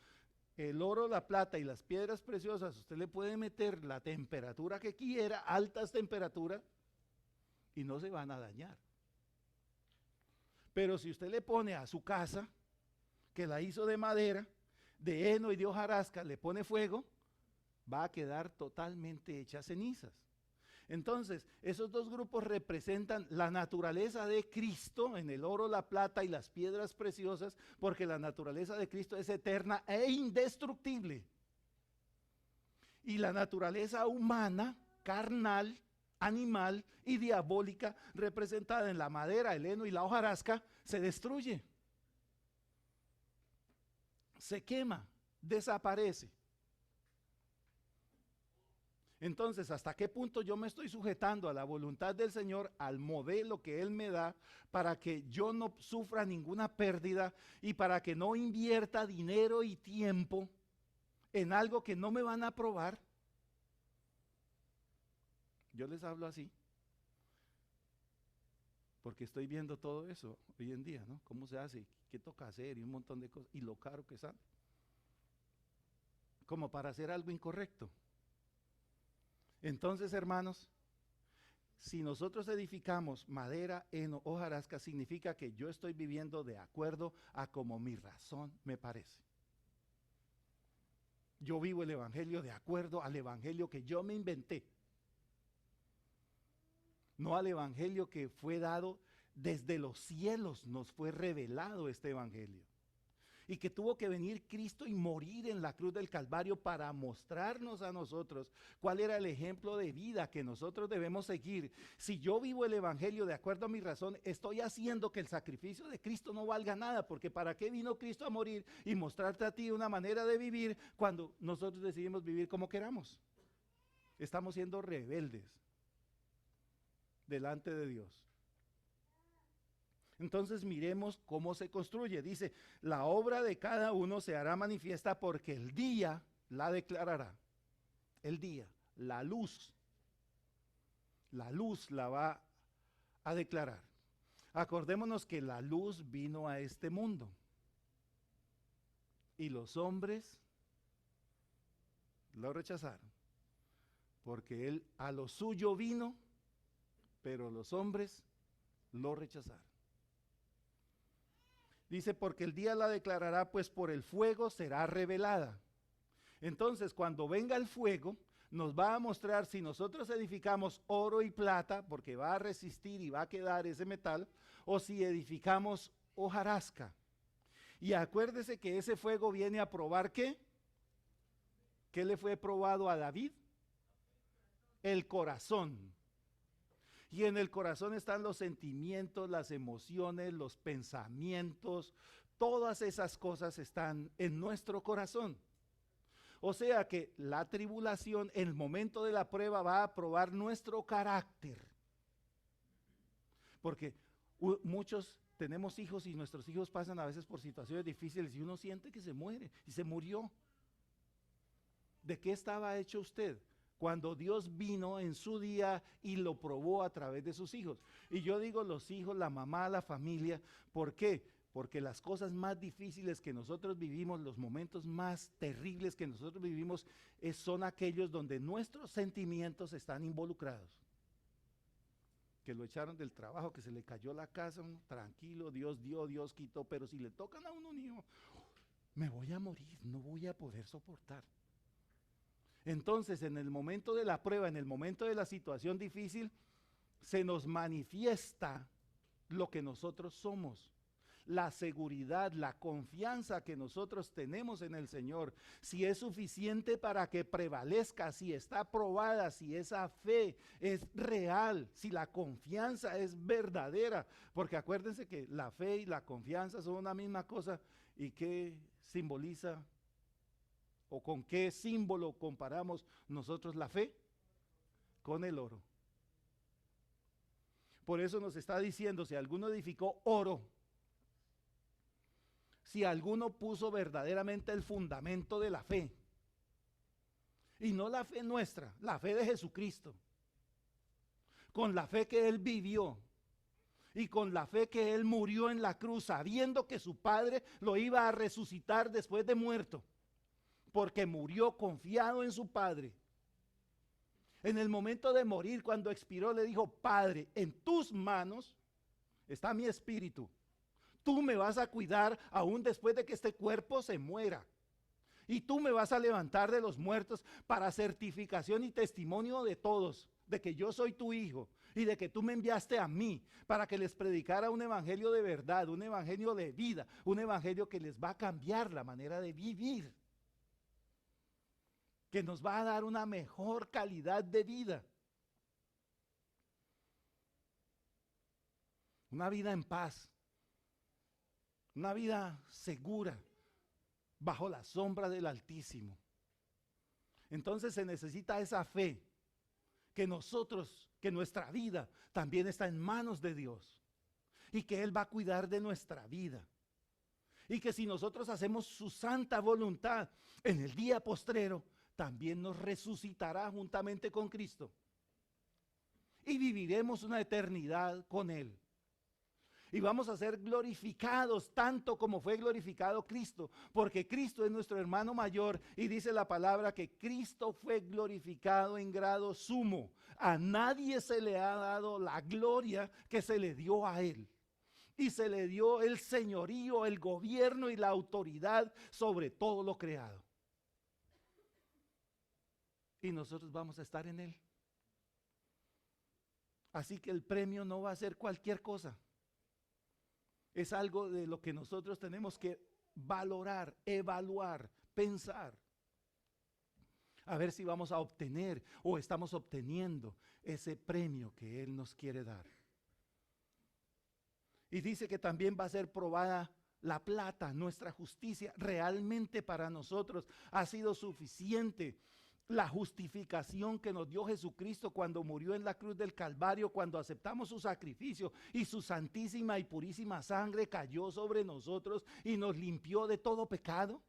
El oro, la plata y las piedras preciosas, usted le puede meter la temperatura que quiera, altas temperaturas, y no se van a dañar. Pero si usted le pone a su casa, que la hizo de madera, de heno y de hojarasca, le pone fuego, va a quedar totalmente hecha cenizas. Entonces, esos dos grupos representan la naturaleza de Cristo en el oro, la plata y las piedras preciosas, porque la naturaleza de Cristo es eterna e indestructible. Y la naturaleza humana, carnal, animal y diabólica, representada en la madera, el heno y la hojarasca, se destruye. Se quema. desaparece. Entonces, ¿hasta qué punto yo me estoy sujetando a la voluntad del Señor, al modelo que Él me da, para que yo no sufra ninguna pérdida y para que no invierta dinero y tiempo en algo que no me van a aprobar? Yo les hablo así, porque estoy viendo todo eso hoy en día, ¿no? Cómo se hace, qué toca hacer y un montón de cosas, y lo caro que sale, como para hacer algo incorrecto. Entonces, hermanos, si nosotros edificamos madera, heno, hojarasca, significa que yo estoy viviendo de acuerdo a como mi razón me parece. Yo vivo el evangelio de acuerdo al evangelio que yo me inventé, no al evangelio que fue dado desde los cielos. Nos fue revelado este evangelio. Y que tuvo que venir Cristo y morir en la cruz del Calvario para mostrarnos a nosotros cuál era el ejemplo de vida que nosotros debemos seguir. Si yo vivo el evangelio de acuerdo a mi razón, estoy haciendo que el sacrificio de Cristo no valga nada, porque ¿para qué vino Cristo a morir y mostrarte a ti una manera de vivir cuando nosotros decidimos vivir como queramos? Estamos siendo rebeldes delante de Dios. Entonces miremos cómo se construye. Dice, la obra de cada uno se hará manifiesta porque el día la declarará. El día, la luz la va a declarar. Acordémonos que la luz vino a este mundo y los hombres lo rechazaron, porque él a lo suyo vino, pero los hombres lo rechazaron. Dice, porque el día la declarará, pues por el fuego será revelada. Entonces, cuando venga el fuego, nos va a mostrar si nosotros edificamos oro y plata, porque va a resistir y va a quedar ese metal, o si edificamos hojarasca. Y acuérdese que ese fuego viene a probar ¿qué? ¿Qué le fue probado a David? El corazón. Y en el corazón están los sentimientos, las emociones, los pensamientos, todas esas cosas están en nuestro corazón. O sea que la tribulación, en el momento de la prueba, va a probar nuestro carácter. Porque muchos tenemos hijos y nuestros hijos pasan a veces por situaciones difíciles y uno siente que se muere y se murió. ¿De qué estaba hecho usted cuando Dios vino en su día y lo probó a través de sus hijos? Y yo digo los hijos, la mamá, la familia. ¿Por qué? Porque las cosas más difíciles que nosotros vivimos, los momentos más terribles que nosotros vivimos, son aquellos donde nuestros sentimientos están involucrados. Que lo echaron del trabajo, que se le cayó la casa, tranquilo, Dios dio, Dios quitó, pero si le tocan a un hijo, me voy a morir, no voy a poder soportar. Entonces, en el momento de la prueba, en el momento de la situación difícil, se nos manifiesta lo que nosotros somos, la seguridad, la confianza que nosotros tenemos en el Señor, si es suficiente para que prevalezca, si está probada, si esa fe es real, si la confianza es verdadera, porque acuérdense que la fe y la confianza son una misma cosa. ¿Y qué simboliza? ¿O con qué símbolo comparamos nosotros la fe? Con el oro. Por eso nos está diciendo, si alguno edificó oro, si alguno puso verdaderamente el fundamento de la fe, y no la fe nuestra, la fe de Jesucristo, con la fe que Él vivió, y con la fe que Él murió en la cruz, sabiendo que su Padre lo iba a resucitar después de muerto, porque murió confiado en su Padre. En el momento de morir, cuando expiró, le dijo: Padre, en tus manos está mi espíritu. Tú me vas a cuidar aún después de que este cuerpo se muera. Y tú me vas a levantar de los muertos para certificación y testimonio de todos, de que yo soy tu hijo y de que tú me enviaste a mí para que les predicara un evangelio de verdad, un evangelio de vida, un evangelio que les va a cambiar la manera de vivir, que nos va a dar una mejor calidad de vida. Una vida en paz, una vida segura, bajo la sombra del Altísimo. Entonces se necesita esa fe, que nuestra vida también está en manos de Dios y que Él va a cuidar de nuestra vida. Y que si nosotros hacemos su santa voluntad en el día postrero, también nos resucitará juntamente con Cristo. Y viviremos una eternidad con Él. Y vamos a ser glorificados tanto como fue glorificado Cristo, porque Cristo es nuestro hermano mayor y dice la palabra que Cristo fue glorificado en grado sumo. A nadie se le ha dado la gloria que se le dio a Él. Y se le dio el señorío, el gobierno y la autoridad sobre todo lo creado. Y nosotros vamos a estar en Él. Así que el premio no va a ser cualquier cosa. Es algo de lo que nosotros tenemos que valorar, evaluar, pensar. A ver si vamos a obtener o estamos obteniendo ese premio que Él nos quiere dar. Y dice que también va a ser probada la plata, nuestra justicia. Realmente para nosotros ha sido suficiente la justificación que nos dio Jesucristo cuando murió en la cruz del Calvario, cuando aceptamos su sacrificio y su santísima y purísima sangre cayó sobre nosotros y nos limpió de todo pecado.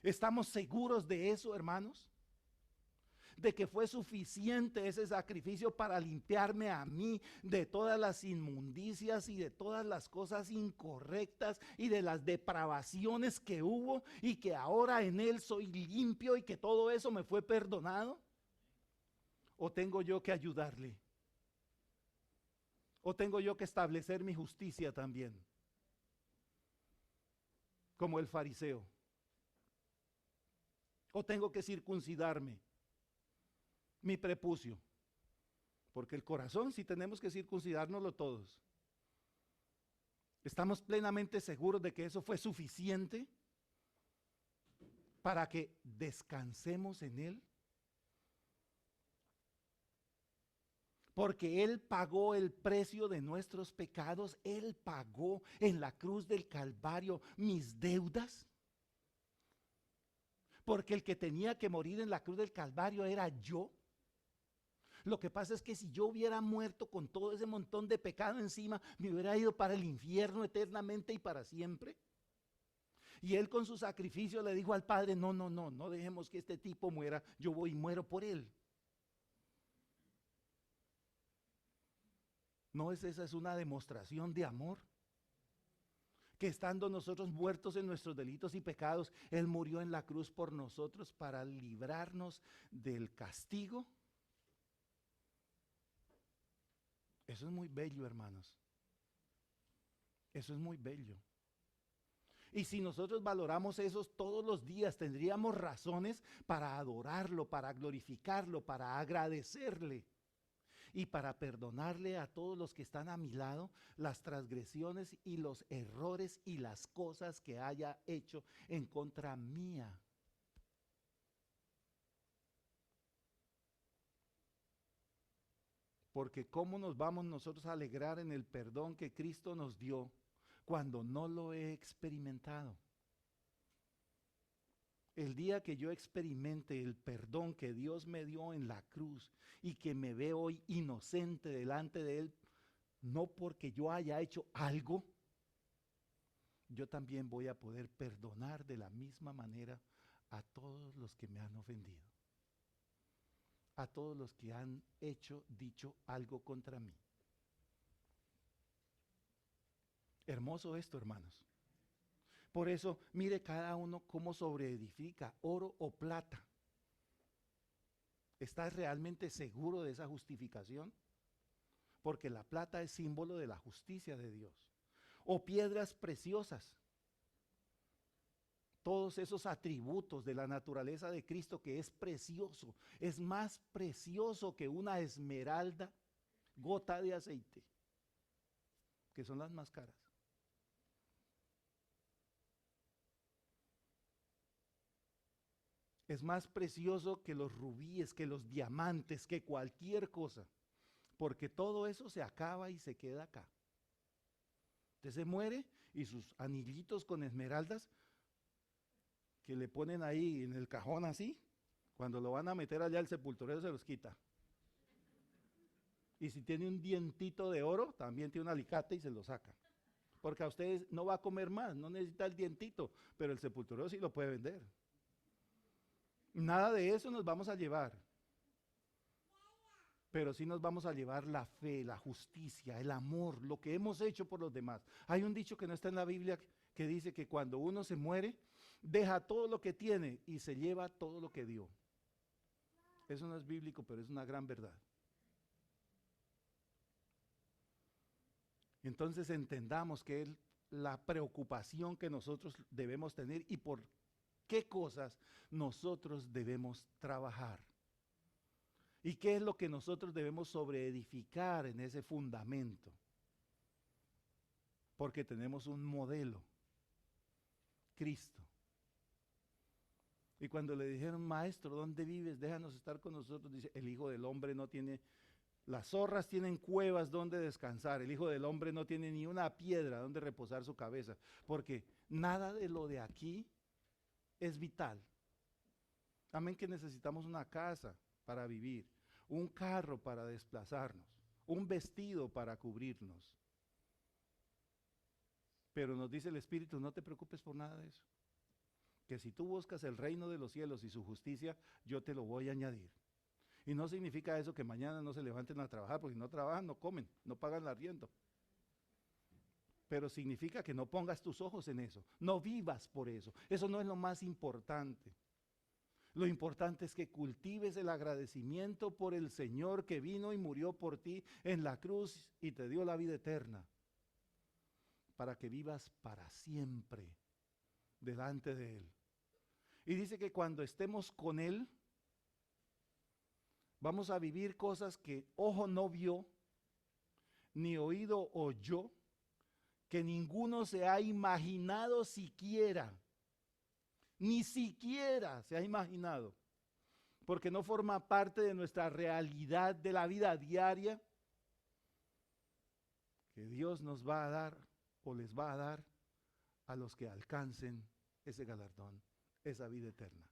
¿Estamos seguros de eso, hermanos? De que fue suficiente ese sacrificio para limpiarme a mí de todas las inmundicias y de todas las cosas incorrectas y de las depravaciones que hubo, y que ahora en Él soy limpio y que todo eso me fue perdonado. ¿O tengo yo que ayudarle? ¿O tengo yo que establecer mi justicia también? Como el fariseo. ¿O tengo que circuncidarme mi prepucio? Porque el corazón sí tenemos que circuncidárnoslo todos. ¿Estamos plenamente seguros de que eso fue suficiente para que descansemos en Él? Porque Él pagó el precio de nuestros pecados. Él pagó en la cruz del Calvario mis deudas. Porque el que tenía que morir en la cruz del Calvario era yo. Lo que pasa es que si yo hubiera muerto con todo ese montón de pecado encima, me hubiera ido para el infierno eternamente y para siempre. Y Él con su sacrificio le dijo al Padre: no dejemos que este tipo muera, yo voy y muero por él. ¿No es esa una demostración de amor? Que estando nosotros muertos en nuestros delitos y pecados, Él murió en la cruz por nosotros para librarnos del castigo. Eso es muy bello, hermanos. Eso es muy bello. Y si nosotros valoramos eso todos los días, tendríamos razones para adorarlo, para glorificarlo, para agradecerle y para perdonarle a todos los que están a mi lado las transgresiones y los errores y las cosas que haya hecho en contra mía. Porque ¿cómo nos vamos nosotros a alegrar en el perdón que Cristo nos dio cuando no lo he experimentado? El día que yo experimente el perdón que Dios me dio en la cruz y que me ve hoy inocente delante de Él, no porque yo haya hecho algo, yo también voy a poder perdonar de la misma manera a todos los que me han ofendido, a todos los que han dicho algo contra mí. Hermoso esto, hermanos. Por eso, mire cada uno cómo sobreedifica, oro o plata. ¿Estás realmente seguro de esa justificación? Porque la plata es símbolo de la justicia de Dios. O piedras preciosas. Todos esos atributos de la naturaleza de Cristo que es precioso. Es más precioso que una esmeralda, gota de aceite, que son las más caras. Es más precioso que los rubíes, que los diamantes, que cualquier cosa. Porque todo eso se acaba y se queda acá. Usted se muere y sus anillitos con esmeraldas que le ponen ahí en el cajón así, cuando lo van a meter allá el sepulturero se los quita. Y si tiene un dientito de oro, también tiene un alicate y se lo saca. Porque a ustedes no va a comer más, no necesita el dientito, pero el sepulturero sí lo puede vender. Nada de eso nos vamos a llevar. Pero sí nos vamos a llevar la fe, la justicia, el amor, lo que hemos hecho por los demás. Hay un dicho que no está en la Biblia que dice que cuando uno se muere, deja todo lo que tiene y se lleva todo lo que dio. Eso no es bíblico, pero es una gran verdad. Entonces entendamos que es la preocupación que nosotros debemos tener y por qué cosas nosotros debemos trabajar. ¿Y qué es lo que nosotros debemos sobreedificar en ese fundamento? Porque tenemos un modelo, Cristo. Y cuando le dijeron, maestro, ¿dónde vives? Déjanos estar con nosotros. Dice, el Hijo del Hombre no tiene, las zorras tienen cuevas donde descansar. El Hijo del Hombre no tiene ni una piedra donde reposar su cabeza. Porque nada de lo de aquí es vital. Amén, que necesitamos una casa para vivir, un carro para desplazarnos, un vestido para cubrirnos. Pero nos dice el Espíritu, no te preocupes por nada de eso. Que si tú buscas el reino de los cielos y su justicia, yo te lo voy a añadir. Y no significa eso que mañana no se levanten a trabajar, porque si no trabajan, no comen, no pagan el arriendo. Pero significa que no pongas tus ojos en eso, no vivas por eso. Eso no es lo más importante. Lo importante es que cultives el agradecimiento por el Señor que vino y murió por ti en la cruz y te dio la vida eterna, para que vivas para siempre delante de Él. Y dice que cuando estemos con Él, vamos a vivir cosas que ojo no vio, ni oído oyó, que ninguno se ha imaginado siquiera. Ni siquiera se ha imaginado, porque no forma parte de nuestra realidad de la vida diaria, que Dios nos va a dar o les va a dar a los que alcancen ese galardón, esa vida eterna.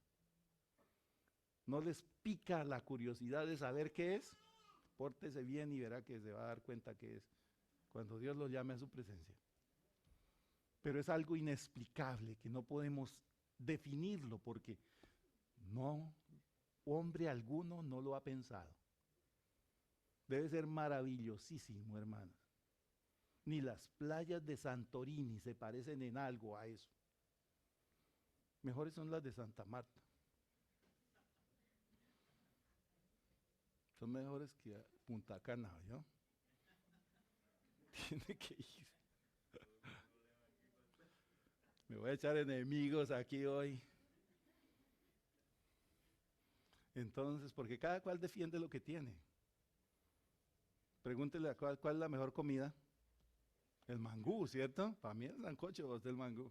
¿No les pica la curiosidad de saber qué es? Pórtese bien y verá que se va a dar cuenta qué es cuando Dios los llame a su presencia. Pero es algo inexplicable que no podemos definirlo porque no, hombre alguno no lo ha pensado. Debe ser maravillosísimo, hermanos. Ni las playas de Santorini se parecen en algo a eso. Mejores son las de Santa Marta. Son mejores que Punta Cana, ¿no? Tiene que ir. Me voy a echar enemigos aquí hoy. Entonces, porque cada cual defiende lo que tiene. Pregúntele a cuál es la mejor comida. El mangú, ¿cierto? Para mí es el sancocho, vos del mangú.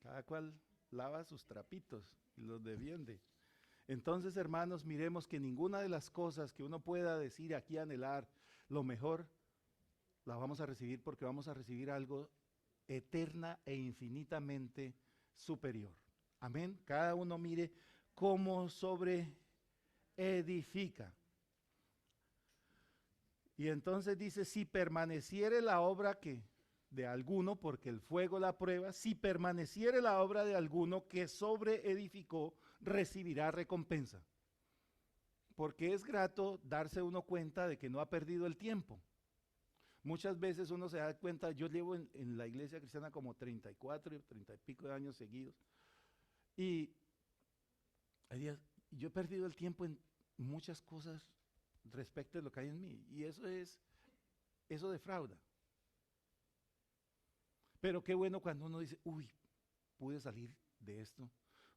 Cada cual lava sus trapitos y los defiende. Entonces, hermanos, miremos que ninguna de las cosas que uno pueda decir aquí, anhelar, lo mejor, la vamos a recibir porque vamos a recibir algo eterna e infinitamente superior. Amén. Cada uno mire cómo sobre edifica. Y entonces dice, si permaneciere la obra que de alguno, porque el fuego la prueba, si permaneciere la obra de alguno que sobre edificó, recibirá recompensa. Porque es grato darse uno cuenta de que no ha perdido el tiempo. Muchas veces uno se da cuenta, yo llevo en la iglesia cristiana como 34, 30 y pico de años seguidos, y yo he perdido el tiempo en muchas cosas respecto de lo que hay en mí, y eso defrauda. Pero qué bueno cuando uno dice, uy, pude salir de esto,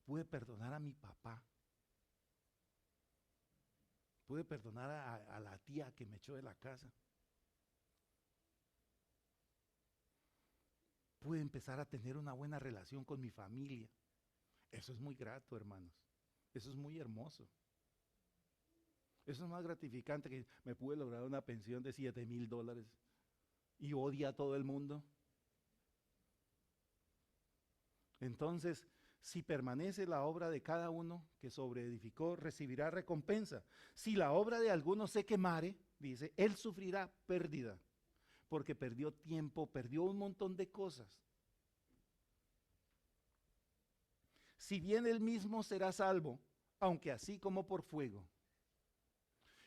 pude perdonar a mi papá, pude perdonar a la tía que me echó de la casa, pude empezar a tener una buena relación con mi familia. Eso es muy grato, hermanos, eso es muy hermoso. Eso es más gratificante que me pude lograr una pensión de $7,000 y odia a todo el mundo. Entonces, si permanece la obra de cada uno que sobreedificó, recibirá recompensa. Si la obra de alguno se quemare, dice, él sufrirá pérdida, porque perdió tiempo, perdió un montón de cosas. Si bien él mismo será salvo, aunque así como por fuego.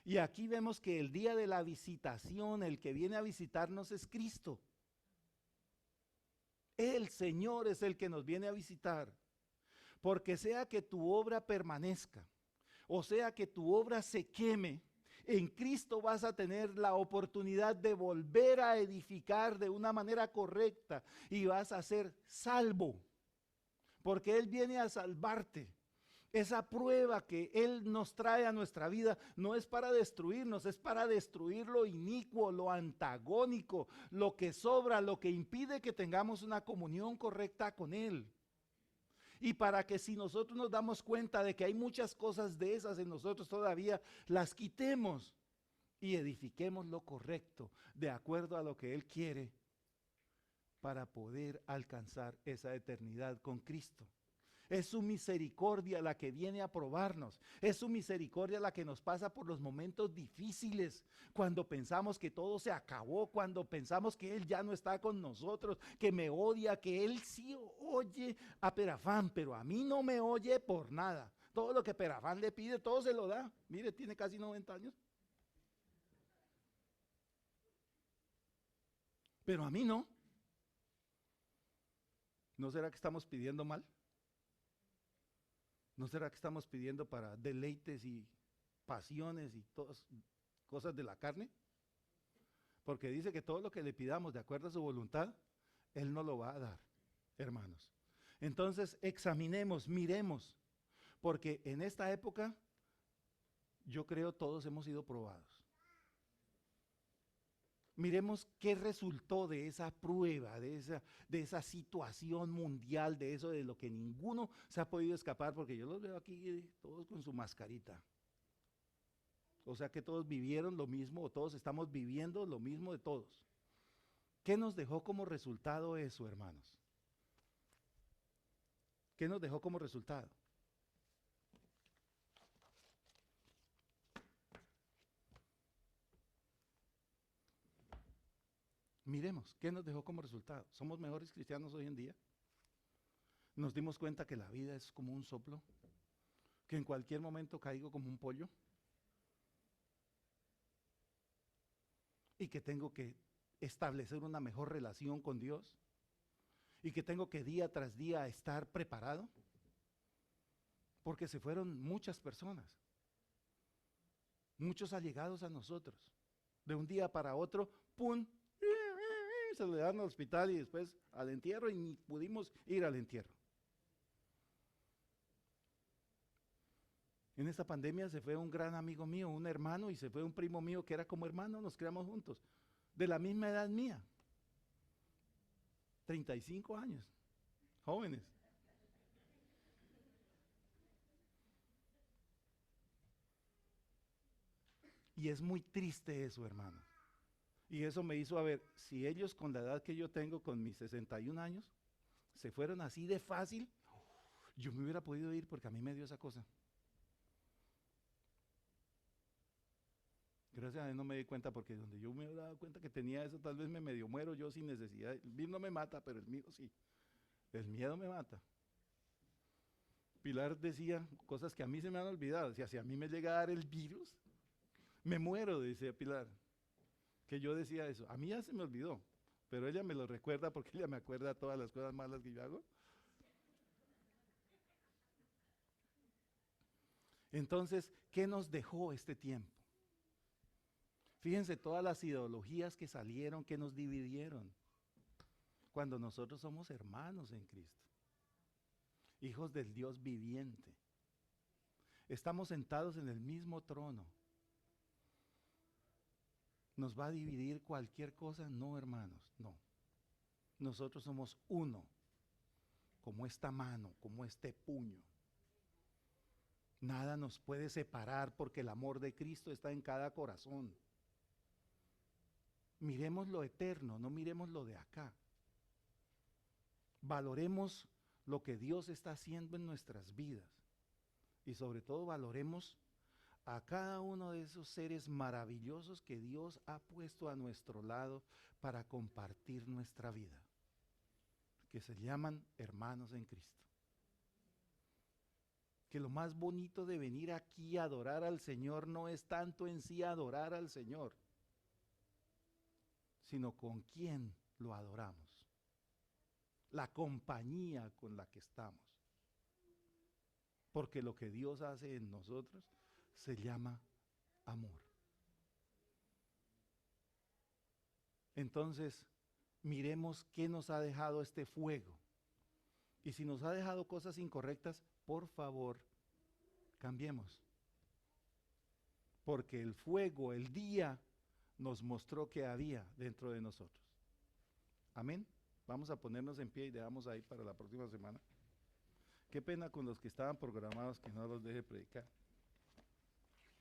Y aquí vemos que el día de la visitación, el que viene a visitarnos es Cristo. El Señor es el que nos viene a visitar. Porque sea que tu obra permanezca, o sea que tu obra se queme, en Cristo vas a tener la oportunidad de volver a edificar de una manera correcta y vas a ser salvo. Porque Él viene a salvarte. Esa prueba que Él nos trae a nuestra vida no es para destruirnos, es para destruir lo inicuo, lo antagónico, lo que sobra, lo que impide que tengamos una comunión correcta con Él. Y para que si nosotros nos damos cuenta de que hay muchas cosas de esas en nosotros todavía, las quitemos y edifiquemos lo correcto, de acuerdo a lo que Él quiere, para poder alcanzar esa eternidad con Cristo. Es su misericordia la que viene a probarnos. Es su misericordia la que nos pasa por los momentos difíciles, cuando pensamos que todo se acabó, cuando pensamos que Él ya no está con nosotros, que me odia, que Él sí oye a Perafán, pero a mí no me oye por nada. Todo lo que Perafán le pide, todo se lo da. Mire, tiene casi 90 años. Pero a mí no. ¿No será que estamos pidiendo mal? ¿No será que estamos pidiendo para deleites y pasiones y todas cosas de la carne? Porque dice que todo lo que le pidamos de acuerdo a su voluntad, Él nos lo va a dar, hermanos. Entonces examinemos, miremos, porque en esta época yo creo todos hemos sido probados. Miremos qué resultó de esa prueba, de esa situación mundial, de eso de lo que ninguno se ha podido escapar, porque yo los veo aquí todos con su mascarita. O sea que todos vivieron lo mismo, o todos estamos viviendo lo mismo de todos. ¿Qué nos dejó como resultado eso, hermanos? ¿Qué nos dejó como resultado? Miremos, ¿qué nos dejó como resultado? ¿Somos mejores cristianos hoy en día? ¿Nos dimos cuenta que la vida es como un soplo? ¿Que en cualquier momento caigo como un pollo? ¿Y que tengo que establecer una mejor relación con Dios? ¿Y que tengo que día tras día estar preparado? Porque se fueron muchas personas, muchos allegados a nosotros. De un día para otro, ¡pum!, se le dan al hospital y después al entierro, y ni pudimos ir al entierro. En esta pandemia se fue un gran amigo mío, un hermano, y se fue un primo mío que era como hermano, nos criamos juntos, de la misma edad mía, 35 años, jóvenes. Y es muy triste eso, hermano. Y eso me hizo a ver, si ellos con la edad que yo tengo, con mis 61 años, se fueron así de fácil, yo me hubiera podido ir porque a mí me dio esa cosa. Gracias a Dios no me di cuenta, porque donde yo me hubiera dado cuenta que tenía eso, tal vez me medio muero yo sin necesidad. El virus no me mata, pero el miedo sí. El miedo me mata. Pilar decía cosas que a mí se me han olvidado. Si a mí me llega a dar el virus, me muero, decía Pilar. Que yo decía eso. A mí ya se me olvidó, pero ella me lo recuerda porque ella me acuerda todas las cosas malas que yo hago. Entonces, ¿qué nos dejó este tiempo? Fíjense todas las ideologías que salieron, que nos dividieron, cuando nosotros somos hermanos en Cristo, hijos del Dios viviente. Estamos sentados en el mismo trono. ¿Nos va a dividir cualquier cosa? No, hermanos, no. Nosotros somos uno, como esta mano, como este puño. Nada nos puede separar porque el amor de Cristo está en cada corazón. Miremos lo eterno, no miremos lo de acá. Valoremos lo que Dios está haciendo en nuestras vidas. Y sobre todo valoremos a cada uno de esos seres maravillosos que Dios ha puesto a nuestro lado para compartir nuestra vida, que se llaman hermanos en Cristo. Que lo más bonito de venir aquí a adorar al Señor no es tanto en sí adorar al Señor, sino con quién lo adoramos, la compañía con la que estamos. Porque lo que Dios hace en nosotros se llama amor. Entonces, miremos qué nos ha dejado este fuego. Y si nos ha dejado cosas incorrectas, por favor, cambiemos. Porque el fuego, el día, nos mostró que había dentro de nosotros. Amén. Vamos a ponernos en pie y dejamos ahí para la próxima semana. Qué pena con los que estaban programados que no los deje predicar.